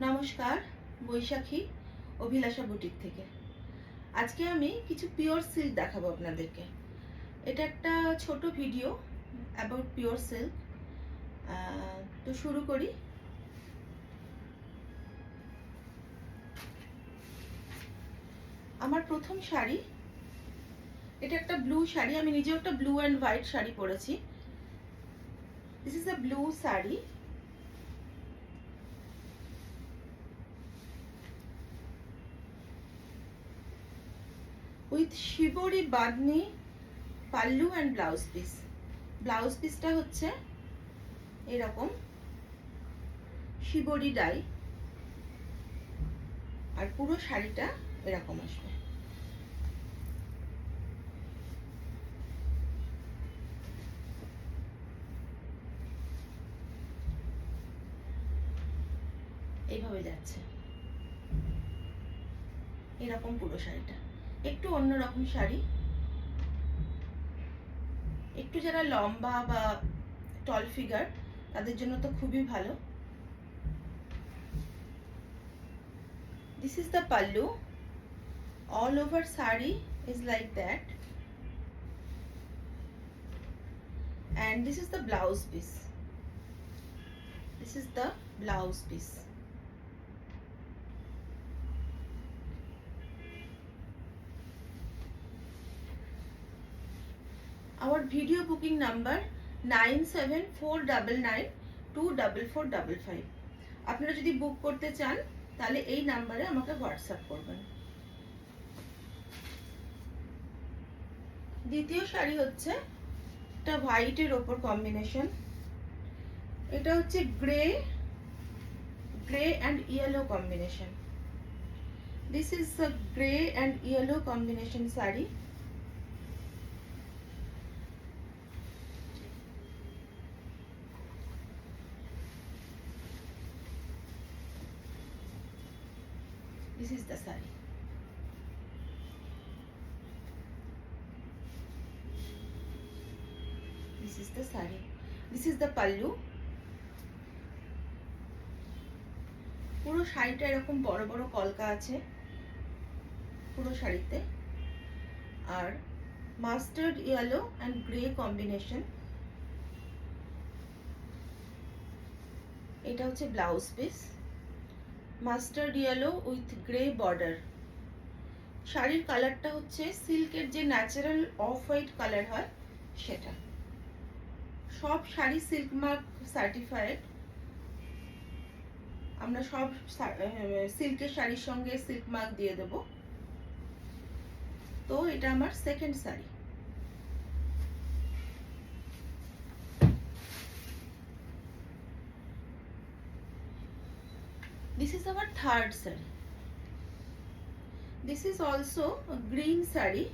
নমস্কার, বৈশাখী অভিলাষা বুটিক থেকে। আজকে আমি কিছু পিওর সিল্ক দেখাবো আপনাদেরকে। এটা একটা ছোট ভিডিও অ্যাবাউট পিওর সিল্ক। তো শুরু করি। আমার প্রথম শাড়ি, এটা একটা ব্লু শাড়ি। আমি নিজেও একটা ব্লু অ্যান্ড হোয়াইট শাড়ি পরেছি। This is a blue sari. With shibori bandhani pallu and blouse piece. Blouse পিসটা হচ্ছে এরকম শিবরি ডাই, আর পুরো শাড়িটা এরকম আসবে। এইভাবে যাচ্ছে, এরকম পুরো শাড়িটা। একটু অন্যরকম শাড়ি, একটু যারা লম্বা বা টল ফিগার তাদের জন্য তো খুবই ভালো। This is the pallu. All over sari is like that, and this is the blouse piece. This is the blouse piece. Our video booking number 9749924455. আপনারা যদি বুক করতে চান তাহলে এই নাম্বারে আমাকে হোয়াটসঅ্যাপ করবেন। দ্বিতীয় শাড়ি হচ্ছে এটা হোয়াইটের ওপর কম্বিনেশন। এটা হচ্ছে grey and yellow combination. This is a grey and yellow combination saree. This is the saree. This is the saree. This is the pallu. পুরো শাড়িটা এরকম বড় বড় কলকা আছে পুরো শাড়িতে, আর mustard yellow and grey combination. এটা হচ্ছে blouse piece, mustard yellow with grey border. শাড়ির কালারটা হচ্ছে সিল্কের যে ন্যাচারাল অফ হোয়াইট কালার হয় সেটা। সব শাড়ি সিল্ক মার্ক সার্টিফাইড। আমরা সব সিল্কের শাড়ির সঙ্গে সিল্ক মার্ক দিয়ে দেব। তো এটা আমার second sari. This is our third saree. This is also a green saree.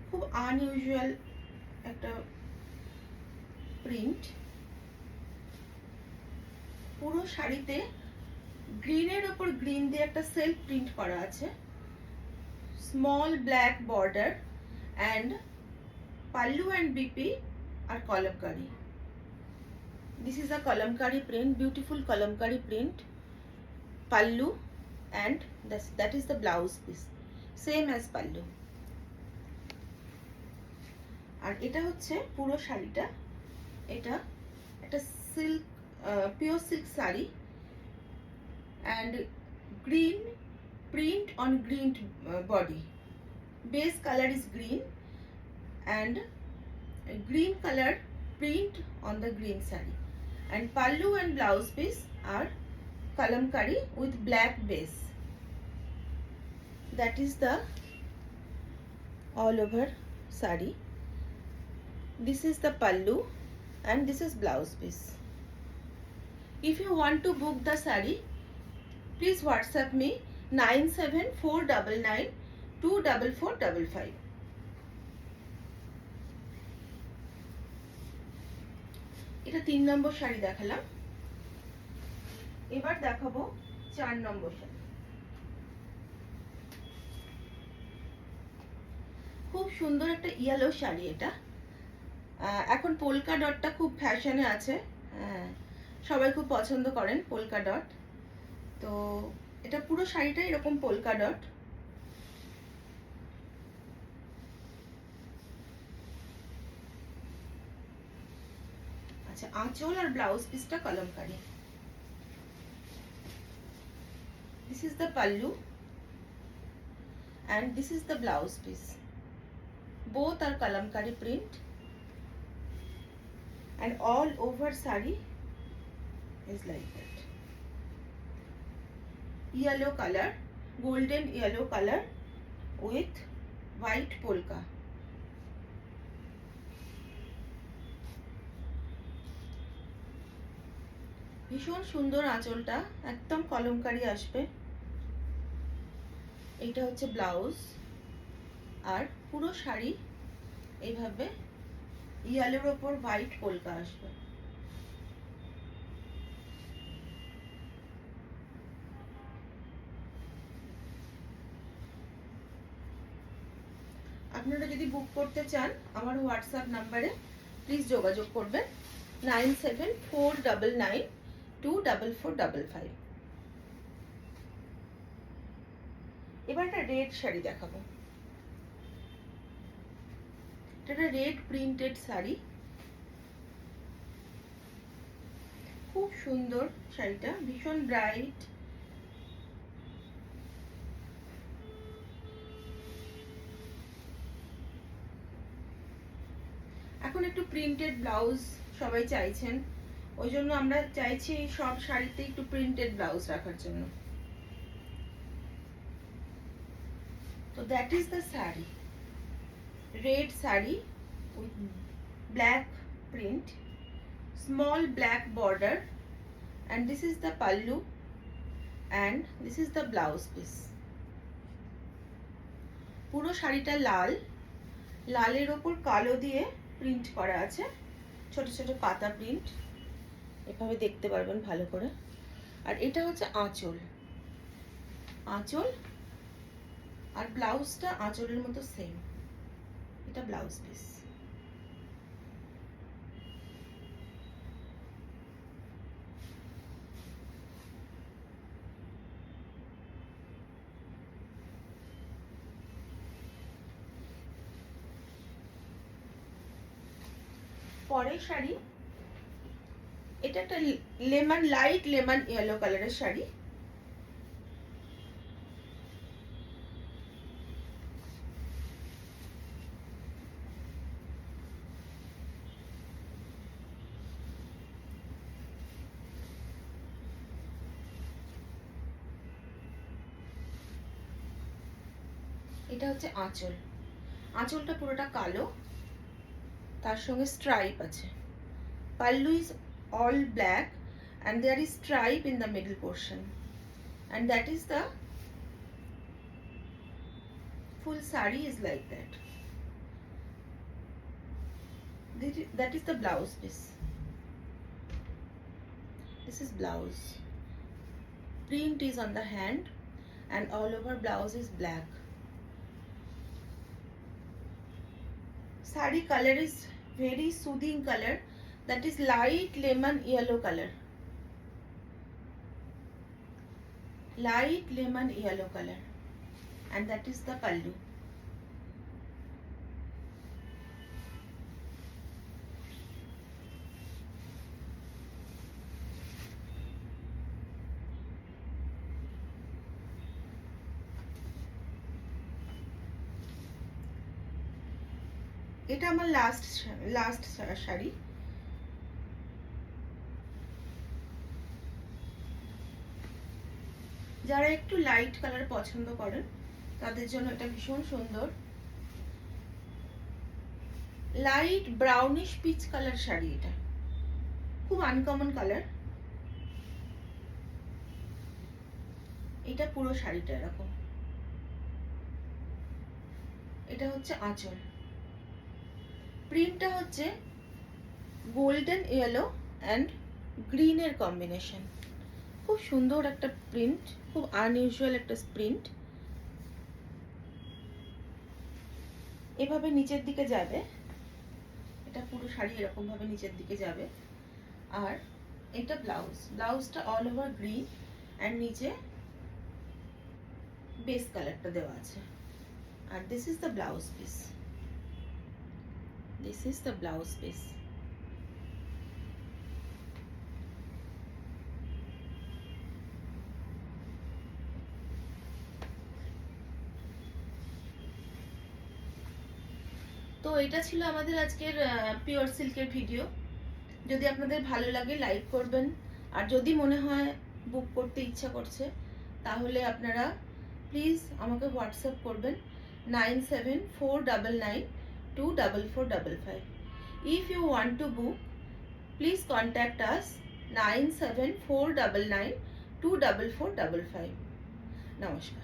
খুব আনইউজুয়াল একটা প্রিন্ট। পুরো শাড়িতে গ্রিনের ওপর গ্রিন দিয়ে একটা সেলফ প্রিন্ট করা আছে, small black border, and pallu and বিপি আর Kalamkari. This is a kalamkari print, beautiful kalamkari print, pallu, and that is the blouse piece, same as pallu. আর এটা হচ্ছে পুরো শাড়িটা। এটা একটা silk pure silk sari, and green print on green body. Base color is green and green color print on the green saree, and pallu and blouse piece are kalamkari with black base. That is the all over saree. This is the pallu and this is blouse piece. If you want to book the saree, please WhatsApp me 9749924455. এটা 3 নম্বর শাড়ি দেখালাম। এবার দেখাবো 4 নম্বর শাড়ি। খুব সুন্দর একটা yellow sari এটা। এখন polka ডটটা খুব ফ্যাশনে আছে, হ্যাঁ সবাই খুব পছন্দ করেন পোলকা ডট। তো এটা পুরো শাড়িটা এরকম পোলকা ডট। আচ্ছা, আঁচল আর ব্লাউজ পিসটা kalamkari. This is the pallu and this is the blouse piece. Both are kalamkari print and all over sari is like that. Yellow color, golden yellow color with white polka. ভীষণ সুন্দর আঁচলটা, একদম কলমকারি আসবে। এইটা হচ্ছে ব্লাউজ, আর পুরো শাড়ি এইভাবে ইয়েলোর ওপর হোয়াইট পোলকা আসবে। আপনারা যদি বুক করতে চান আমার হোয়াটসঅ্যাপ নাম্বারে প্লিজ যোগাযোগ করবেন 9749924455। এবার একটা রেড শাড়ি দেখাবো। এটা রেড প্রিন্টেড শাড়ি, খুব সুন্দর শাড়িটা, ভীষণ ব্রাইট। এখন একটু প্রিন্টেড ব্লাউজ সবাই চাইছেন, ওই জন্য আমরা চাইছি সব শাড়িতে একটু প্রিন্টেড ব্লাউজ রাখার জন্য। তো that is the sari, red sari with black print, small black border, and this is the pallu and this is the blouse piece. পুরো শাড়িটা লাল, লালের ওপর কালো দিয়ে প্রিন্ট করা আছে, ছোট ছোট পাতা প্রিন্ট, এভাবে দেখতে পারবেন ভালো করে। আর এটা হচ্ছে আঁচল, আঁচল আর ব্লাউজটা আঁচলের মতো সেম, এটা ব্লাউজ পিস। পরের শাড়ি, এটা একটা লেমন, লাইট লেমন ইয়েলো কালারের শাড়ি। এটা হচ্ছে আঁচল, আঁচলটা পুরোটা কালো, তার সঙ্গে স্ট্রাইপ আছে। Pallu is all black and there is stripe in the middle portion, and that is the full sari is like that. That is the blouse piece. This is blouse. Print is on the hand and all over blouse is black. Sari color is very soothing color, that is light lemon yellow color, light lemon yellow color, and that is the pallu. এটা আমার last sari. যারা একটু light colour পছন্দ করেন তাদের জন্য এটা ভীষণ সুন্দর, light brownish peach colour sari, এটা খুব আনকমন কালার। এটা পুরো শাড়িটা এরকম, এটা হচ্ছে আঁচল, প্রিন্টটা হচ্ছে গোল্ডেন ইয়েলো অ্যান্ড গ্রিনের কম্বিনেশন, খুব সুন্দর একটা প্রিন্ট, খুব আনইউজুয়াল একটা প্রিন্ট। এভাবে নিচের দিকে যাবে, এটা পুরো শাড়ি এরকম ভাবে নিচের দিকে যাবে। আর এটা ব্লাউজটা অল ওভার গ্রিন অ্যান্ড নিচে বেস কালারটা দেওয়া আছে। আর this is the blouse piece, this is the blouse piece. তো এটা ছিল আমাদের আজকের পিওর সিল্কের ভিডিও। যদি আপনাদের ভালো লাগে লাইক করবেন, আর যদি মনে হয় বুক করতে ইচ্ছা করছে তাহলে আপনারা প্লিজ আমাকে হোয়াটসঅ্যাপ করবেন 9749924455। If you want to book, please contact us 9749924455। নমস্কার।